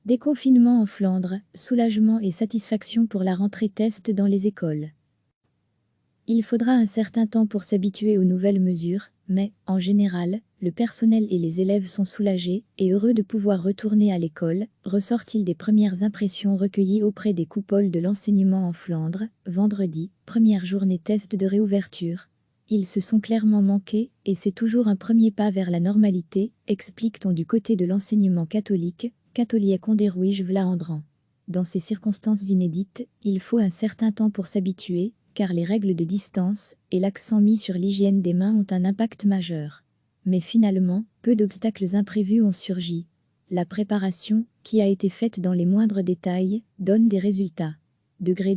Déconfinement en Flandre, soulagement et satisfaction pour la rentrée test dans les écoles. Il faudra un certain temps pour s'habituer aux nouvelles mesures, mais, en général, le personnel et les élèves sont soulagés et heureux de pouvoir retourner à l'école, ressort-il des premières impressions recueillies auprès des coupoles de l'enseignement en Flandre, vendredi, première journée test de réouverture. Ils se sont clairement manqués, et c'est toujours un premier pas vers la normalité, explique-t-on du côté de l'enseignement catholique, Catholique Onderwijs Vlaanderen. Dans ces circonstances inédites, il faut un certain temps pour s'habituer, car les règles de distance et l'accent mis sur l'hygiène des mains ont un impact majeur. Mais finalement, peu d'obstacles imprévus ont surgi. La préparation, qui a été faite dans les moindres détails, donne des résultats. Degré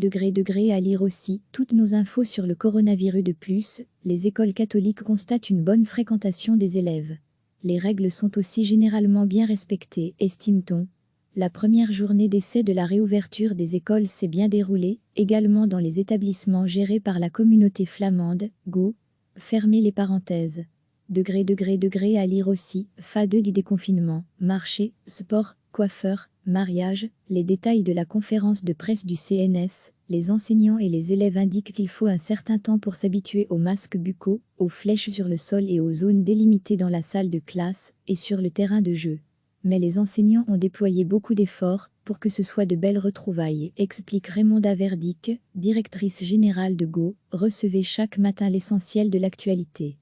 à lire aussi toutes nos infos sur le coronavirus. De plus, les écoles catholiques constatent une bonne fréquentation des élèves. Les règles sont aussi généralement bien respectées, estime-t-on. La première journée d'essai de la réouverture des écoles s'est bien déroulée, également dans les établissements gérés par la communauté flamande, Go. Fermez les parenthèses. Degré à lire aussi, FA2 du déconfinement, marché, sport, coiffeur, mariage, les détails de la conférence de presse du CNS, les enseignants et les élèves indiquent qu'il faut un certain temps pour s'habituer aux masques buccaux, aux flèches sur le sol et aux zones délimitées dans la salle de classe et sur le terrain de jeu. Mais les enseignants ont déployé beaucoup d'efforts pour que ce soit de belles retrouvailles, explique Raymonda Verdick, directrice générale de Go, recevez chaque matin l'essentiel de l'actualité.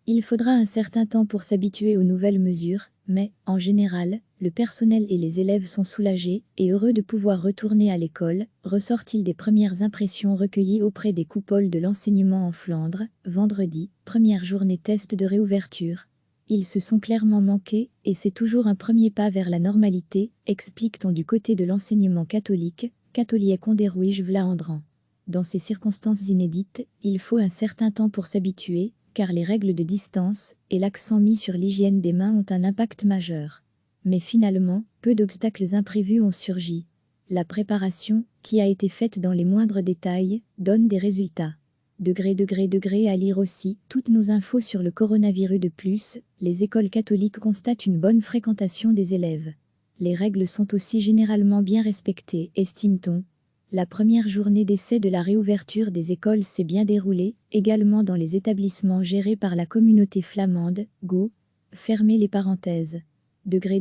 Il faudra un certain temps pour s'habituer aux nouvelles mesures, mais, en général, le personnel et les élèves sont soulagés et heureux de pouvoir retourner à l'école, ressort-il des premières impressions recueillies auprès des coupoles de l'enseignement en Flandre, vendredi, première journée test de réouverture. Ils se sont clairement manqués, et c'est toujours un premier pas vers la normalité, explique-t-on du côté de l'enseignement catholique, Catholique Onderwijs Vlaanderen. Dans ces circonstances inédites, il faut un certain temps pour s'habituer, car les règles de distance et l'accent mis sur l'hygiène des mains ont un impact majeur. Mais finalement, peu d'obstacles imprévus ont surgi. La préparation, qui a été faite dans les moindres détails, donne des résultats. Degré à lire aussi toutes nos infos sur le coronavirus. De plus, les écoles catholiques constatent une bonne fréquentation des élèves. Les règles sont aussi généralement bien respectées, estime-t-on. La première journée d'essai de la réouverture des écoles s'est bien déroulée, également dans les établissements gérés par la communauté flamande, Go. Fermez les parenthèses. Degré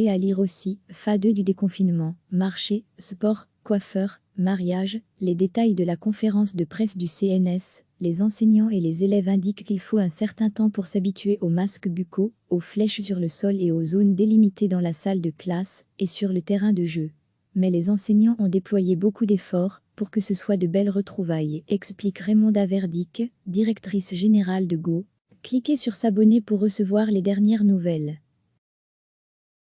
à lire aussi, FA2 du déconfinement, marché, sport, coiffeur, mariage, les détails de la conférence de presse du CNS, les enseignants et les élèves indiquent qu'il faut un certain temps pour s'habituer aux masques buccaux, aux flèches sur le sol et aux zones délimitées dans la salle de classe et sur le terrain de jeu. Mais les enseignants ont déployé beaucoup d'efforts pour que ce soit de belles retrouvailles, explique Raymonda Verdick, directrice générale de Go. Cliquez sur s'abonner pour recevoir les dernières nouvelles.